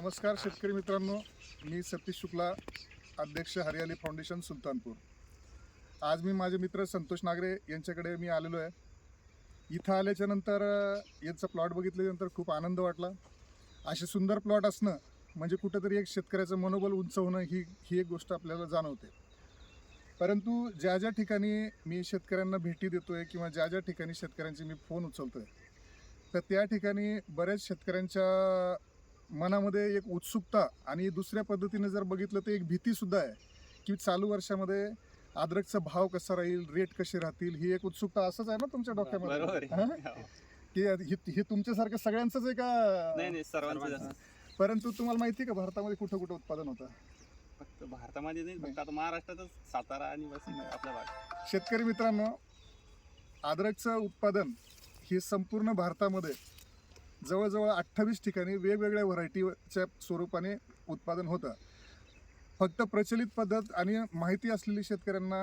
नमस्कार शेतकरी मित्रांनो, मी सतीश शुक्ला, अध्यक्ष हरियाली फाउंडेशन सुलतानपूर. आज मी माझे मित्र संतोष नागरे यांच्याकडे मी आलेलो आहे. इथं आल्याच्या नंतर यांचा प्लॉट बघितल्यानंतर खूप आनंद वाटला. असे सुंदर प्लॉट असणं म्हणजे कुठंतरी एक शेतकऱ्याचं मनोबल उंच होणं ही एक गोष्ट आपल्याला जाणवते. परंतु ज्या ज्या ठिकाणी मी शेतकऱ्यांना भेटी देतोय किंवा ज्या ज्या ठिकाणी शेतकऱ्यांचे मी फोन उचलतोय, तर त्या ठिकाणी बऱ्याच शेतकऱ्यांच्या मनामध्ये एक उत्सुकता आणि दुसऱ्या पद्धतीने जर बघितलं तर एक भीतीसुद्धा आहे की चालू वर्षामध्ये अद्रकचा भाव कसा राहील, रेट कसे राहतील, ही एक उत्सुकता असंच आहे ना तुमच्या डोक्यामध्ये? की हे तुमच्यासारखं सगळ्यांचंच आहे का? नाही सर्वांचं. परंतु तुम्हाला माहिती आहे का भारतामध्ये कुठं कुठं उत्पादन होतं? फक्त भारतामध्ये नाही, फक्त आता महाराष्ट्रातच सातारा आणि वसई आपला भाग. शेतकरी मित्रांनो, अद्रकचं उत्पादन हे संपूर्ण भारतामध्ये जवळजवळ 28 ठिकाणी वेगवेगळ्या व्हरायटीच्या स्वरूपाने उत्पादन होतं. फक्त प्रचलित पद्धत आणि माहिती असलेली शेतकऱ्यांना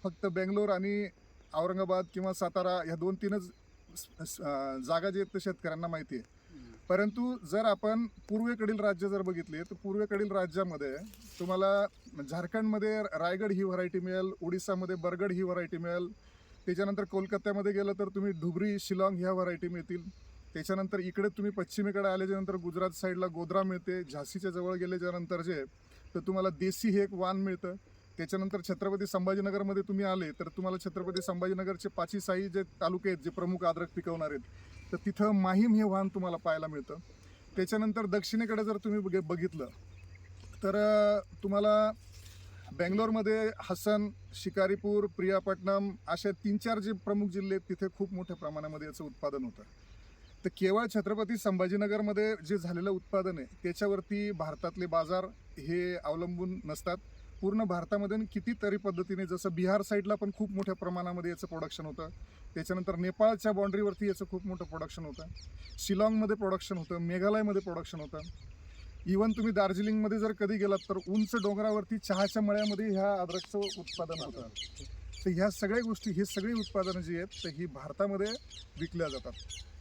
फक्त बेंगलोर आणि औरंगाबाद किंवा सातारा ह्या 2-3च जागा जे आहेत ते शेतकऱ्यांना माहिती आहे. परंतु जर आपण पूर्वेकडील राज्य जर बघितले तर पूर्वेकडील राज्यामध्ये तुम्हाला झारखंडमध्ये रायगड ही व्हरायटी मिळेल, ओडिसामध्ये बरगड ही व्हरायटी मिळेल, त्याच्यानंतर कोलकात्यामध्ये गेलं तर तुम्ही धुबरी, शिलाँग ह्या व्हरायटी मिळतील. त्याच्यानंतर इकडे तुम्ही पश्चिमेकडे आल्याच्यानंतर गुजरात साईडला गोधरा मिळते. झाशीच्या जवळ गेल्याच्यानंतर जे तर तुम्हाला देसी हे एक वाण मिळतं. त्याच्यानंतर छत्रपती संभाजीनगरमध्ये तुम्ही आले तर तुम्हाला छत्रपती संभाजीनगरचे 5 जे तालुके आहेत जे प्रमुख अद्रक पिकवणार आहेत, तर तिथं माहीम हे वाहन तुम्हाला पाहायला मिळतं. त्याच्यानंतर दक्षिणेकडे जर तुम्ही बघितलं तर तुम्हाला बेंगलोरमध्ये हसन, शिकारीपूर, प्रियापट्टणम असे 3-4 जे प्रमुख जिल्हे आहेत तिथे खूप मोठ्या प्रमाणामध्ये याचं उत्पादन होतं. तर केवळ छत्रपती संभाजीनगरमध्ये जे झालेलं उत्पादन आहे त्याच्यावरती भारतातले बाजार हे अवलंबून नसतात. पूर्ण भारतामध्ये कितीतरी पद्धतीने, जसं बिहार साईडला पण खूप मोठ्या प्रमाणामध्ये याचं प्रोडक्शन होतं. त्याच्यानंतर नेपाळच्या बाँड्रीवरती याचं खूप मोठं प्रोडक्शन होतं. शिलाँगमध्ये प्रोडक्शन होतं, मेघालयमध्ये प्रोडक्शन होतं. इवन तुम्ही दार्जिलिंगमध्ये जर कधी गेलात तर उंच डोंगरावरती चहाच्या मळ्यामध्ये ह्या अद्रकचं उत्पादन होतं. तर ह्या सगळ्या गोष्टी, ही सगळी उत्पादनं जी आहेत तर ही भारतामध्ये विकल्या जातात.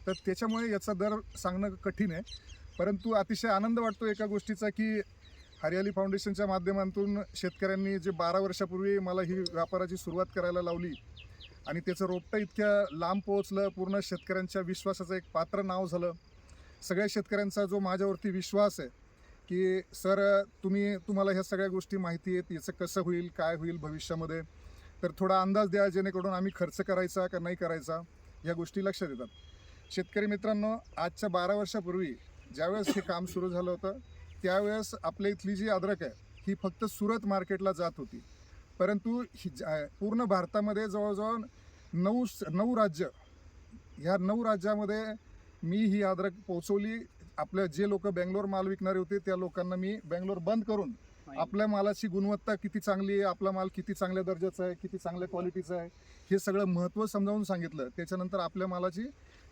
तर त्याच्यामुळे याचा दर सांगणं कठीण आहे. परंतु अतिशय आनंद वाटतो एका गोष्टीचा की हरियाली फाउंडेशनच्या माध्यमातून शेतकऱ्यांनी जे 12 वर्षापूर्वी मला ही व्यापाराची सुरुवात करायला लावली आणि त्याचं रोपटं इतक्या लांब पोहोचलं, पूर्ण शेतकऱ्यांच्या विश्वासाचं एक पात्र नाव झालं. सगळ्या शेतकऱ्यांचा जो माझ्यावरती विश्वास आहे की सर तुम्हाला ह्या सगळ्या गोष्टी माहिती आहेत, याचं कसं होईल, काय होईल भविष्यामध्ये, तर थोडा अंदाज द्या जेणेकरून आम्ही खर्च करायचा का नाही करायचा ह्या गोष्टी लक्षात येतात. शेतकरी मित्रांनो, आजच्या 12 वर्षापूर्वी ज्यावेळेस हे काम सुरू झालं होतं त्यावेळेस आपल्या इथली जी अद्रक आहे ही फक्त सुरत मार्केटला जात होती. परंतु पूर्ण भारतामध्ये जवळजवळ 9 राज्य, ह्या 9 राज्यामध्ये मी ही अद्रक पोहोचवली. आपल्या जे लोक बेंगलोर माल विकणारे होते त्या लोकांना मी बेंगलोर बंद करून आपल्या मालाची गुणवत्ता किती चांगली आहे, आपला माल किती चांगल्या दर्जाचा आहे, किती चांगल्या क्वालिटीचा आहे, हे सगळं महत्त्व समजावून सांगितलं. त्याच्यानंतर आपल्या मालाची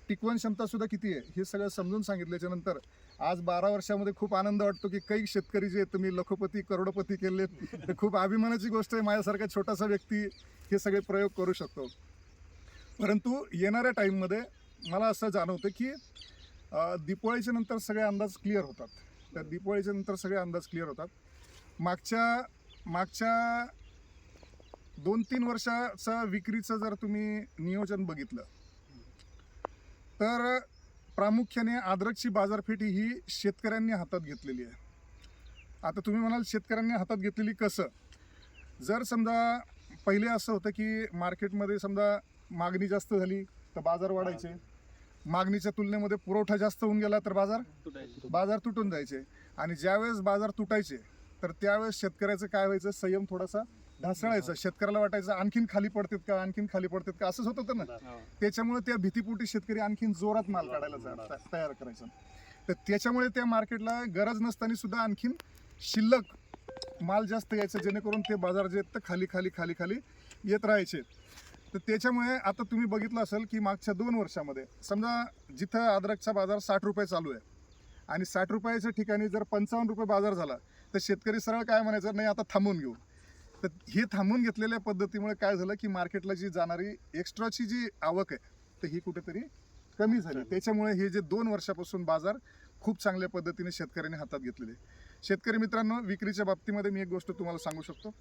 टिकवण क्षमतासुद्धा किती आहे हे सगळं समजून सांगितल्याच्यानंतर आज 12 वर्षामध्ये खूप आनंद वाटतो की काही शेतकरी जे तुम्ही लखोपती, करोडपती केलेत, तर खूप अभिमानाची गोष्ट आहे. माझ्यासारखा छोटासा व्यक्ती हे सगळे प्रयोग करू शकतो. परंतु येणाऱ्या टाईममध्ये मला असं जाणवतं की दिवाळीच्या नंतर सगळे अंदाज क्लिअर होतात. तर दिवाळीच्या नंतर सगळे अंदाज क्लिअर होतात. मागच्या 2-3 वर्षाचं विक्रीचं जर तुम्ही नियोजन बघितलं तर प्रामुख्याने अद्रकची बाजारपेठ ही शेतकऱ्यांनी हातात घेतलेली आहे. आता तुम्ही म्हणाल शेतकऱ्यांनी हातात घेतलेली कसं? जर समजा पहिले असं होतं की मार्केटमध्ये समजा मागणी जास्त झाली तर बाजार वाढायचे, मागणीच्या तुलनेमध्ये पुरवठा जास्त होऊन गेला तर बाजार तुटून जायचे, आणि ज्यावेळेस बाजार तुटायचे तर त्यावेळेस शेतकऱ्याचं काय व्हायचं, संयम थोडासा ढासळायचं. शेतकऱ्याला वाटायचं आणखीन खाली पडतात का, असंच होत होतं ना. त्याच्यामुळे त्या भीतीपोटी शेतकरी आणखीन जोरात माल काढायला तयार करायचा. तर त्याच्यामुळे त्या मार्केटला गरज नसताना सुद्धा आणखीन शिल्लक माल जास्त यायचं, जेणेकरून ते बाजार जे आहेत तर खाली येत राहायचे. तर त्याच्यामुळे आता तुम्ही बघितलं असेल की मागच्या 2 वर्षामध्ये समजा जिथं अद्रकचा बाजार 60 रुपये चालू आहे आणि 60 रुपयाच्या ठिकाणी जर 55 रुपये बाजार झाला तर शेतकरी सरळ काय म्हणायचं, नाही आता थांबून घेऊ. तर हे थांबून घेतलेल्या पद्धतीमुळे काय झालं की मार्केटला जी जाणारी एक्स्ट्राची जी आवक आहे तर ही कुठेतरी कमी झाली. त्याच्यामुळे हे जे 2 वर्षापासून बाजार खूप चांगल्या पद्धतीने शेतकऱ्यांनी हातात घेतलेली आहे. शेतकरी मित्रांनो, विक्रीच्या बाबतीमध्ये मी एक गोष्ट तुम्हाला सांगू शकतो.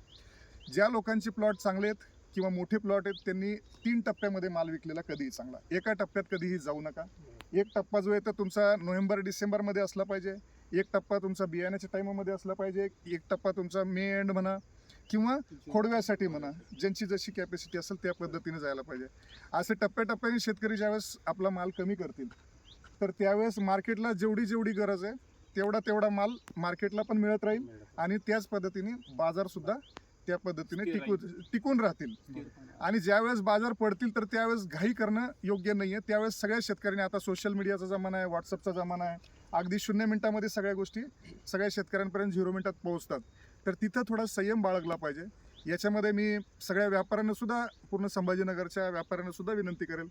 ज्या लोकांचे प्लॉट चांगले आहेत किंवा मोठे प्लॉट आहेत त्यांनी 3 टप्प्यामध्ये माल विकलेला कधीही चांगला. एका टप्प्यात कधीही जाऊ नका. एक टप्पा जो आहे तर तुमचा नोव्हेंबर डिसेंबरमध्ये असला पाहिजे, एक टप्पा तुमचा बियाण्याच्या टाईमामध्ये असला पाहिजे, एक टप्पा तुमचा मे एंड म्हणा किंवा खोडव्यासाठी म्हणा, ज्यांची जशी कॅपॅसिटी असेल त्या पद्धतीने जायला पाहिजे. असे टप्प्याटप्प्याने शेतकरी ज्यावेळेस आपला माल कमी करतील तर त्यावेळेस मार्केटला जेवढी गरज आहे तेवढा माल मार्केटला पण मिळत राहील आणि त्याच पद्धतीने बाजारसुद्धा त्या पद्धतीने टिकून राहतील. आणि ज्यावेळेस बाजार पडतील तर त्यावेळेस घाई करणं योग्य नाही आहे. त्यावेळेस सगळ्या शेतकऱ्यांनी, आता सोशल मीडियाचा जमाना आहे, व्हॉट्सअपचा जमाना आहे, अगदी 0 मिनिटामध्ये सगळ्या गोष्टी सगळ्या शेतकऱ्यांपर्यंत 0 मिनिटात पोहोचतात. तर तिथं थोडा संयम बाळगला पाहिजे. याच्यामध्ये मी सगळ्या व्यापाऱ्यांना सुद्धा, पूर्ण संभाजीनगरच्या व्यापाऱ्यांना सुद्धा विनंती करेल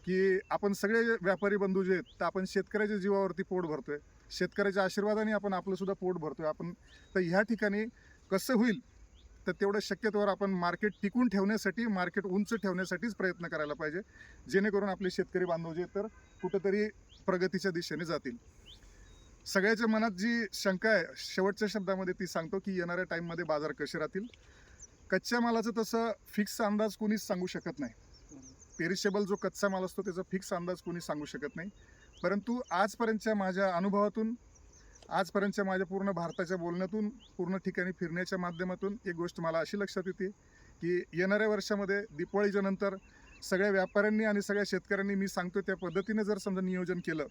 की आपण सगळे व्यापारी बंधू जे आहेत तर आपण शेतकऱ्याच्या जीवावरती पोट भरतोय, शेतकऱ्याच्या आशीर्वादाने आपण आपलं सुद्धा पोट भरतोय आपण. तर ह्या ठिकाणी कसं होईल तर तेवढं शक्यतोवर आपण मार्केट टिकून ठेवण्यासाठी, मार्केट उंच ठेवण्यासाठीच प्रयत्न करायला पाहिजे, जेणेकरून आपले शेतकरी बांधव जे तर कुठंतरी प्रगतीच्या दिशेने जातील. सगळ्याच्या मनात जी शंका आहे शेवटच्या शब्दामध्ये ती सांगतो की येणाऱ्या टाईममध्ये बाजार कसे राहतील. कच्च्या मालाचं तसं फिक्स अंदाज कोणीच सांगू शकत नाही. पेरिशेबल जो कच्चा माल असतो त्याचा फिक्स अंदाज कोणी सांगू शकत नाही. परंतु आजपर्यंतच्या माझ्या अनुभवातून, आजपर्यंतच्या माझ्या पूर्ण भारताच्या बोलण्यातून, पूर्ण ठिकाणी फिरण्याच्या माध्यमातून एक गोष्ट मला अशी लक्षात येते की येणाऱ्या वर्षामध्ये दिवाळीच्या नंतर सगळ्या व्यापाऱ्यांनी आणि सगळ्या शेतकऱ्यांनी मी सांगतो त्या पद्धतीने जर समजा नियोजन केलं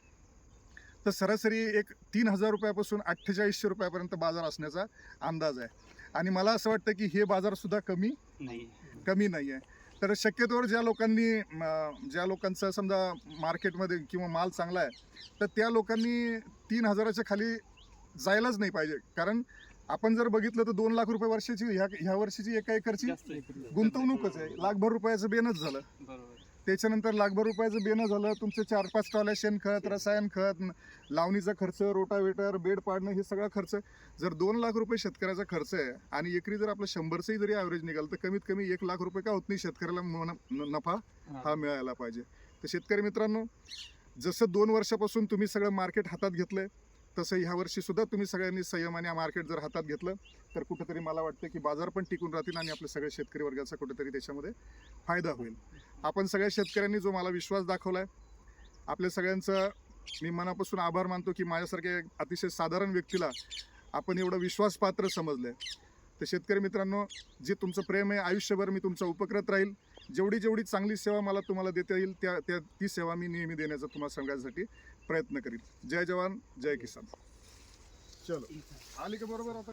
तर सरासरी एक 3,000 रुपयापासून 4800 रुपयापर्यंत बाजार असण्याचा अंदाज आहे. आणि मला असं वाटतं की हे बाजारसुद्धा कमी नाही आहे. तर शक्यतोवर ज्या लोकांचा समजा मार्केटमध्ये किंवा माल चांगला आहे तर त्या लोकांनी 3,000च्या खाली जायलाच नाही पाहिजे. कारण आपण जर बघितलं तर 2 लाख रुपये वर्षाची ह्या वर्षीची एका एकरची गुंतवणूकच आहे. लाखभर रुपयाचं बेनच झालं. त्याच्यानंतर लाखभर रुपयाचं बेनं झालं, तुमचे 4-5 ट्रॉल्या शेणखत, रसायन खत, लावणीचा खर्च, रोटावेटर, बेड पाडणं, हे सगळा खर्च. जर 2 लाख रुपये शेतकऱ्याचा खर्च आहे आणि एकरी जर आपलं 100चंही जरी ॲव्हरेज निघालं तर कमीत कमी 1 लाख रुपये का होत नाही शेतकऱ्याला नफा हा मिळायला पाहिजे. तर शेतकरी मित्रांनो, जसं 2 वर्षापासून तुम्ही सगळं मार्केट हातात घेतलंय तसं ह्या वर्षीसुद्धा तुम्ही सगळ्यांनी संयमाने मार्केट जर हातात घेतलं तर कुठंतरी मला वाटतं की बाजार पण टिकून राहतील आणि आपल्या सगळ्या शेतकरी वर्गाचा कुठेतरी त्याच्यामध्ये फायदा होईल. आपण सगळ्या शेतकऱ्यांनी जो मला विश्वास दाखवला आहे, आपल्या सगळ्यांचं मी मनापासून आभार मानतो की माझ्यासारख्या अतिशय साधारण व्यक्तीला आपण एवढं विश्वासपात्र समजलं आहे. तर शेतकरी मित्रांनो, जे तुमचं प्रेम आहे आयुष्यभर मी तुमचा उपकृत राहील. जेवढी चांगली सेवा मला तुम्हाला देता येईल ती सेवा मी नेहमी देण्याचा तुम्हाला सांगण्यासाठी प्रयत्न करीन. जय जवान, जय किसान. चलो, आली का बरोबर आता?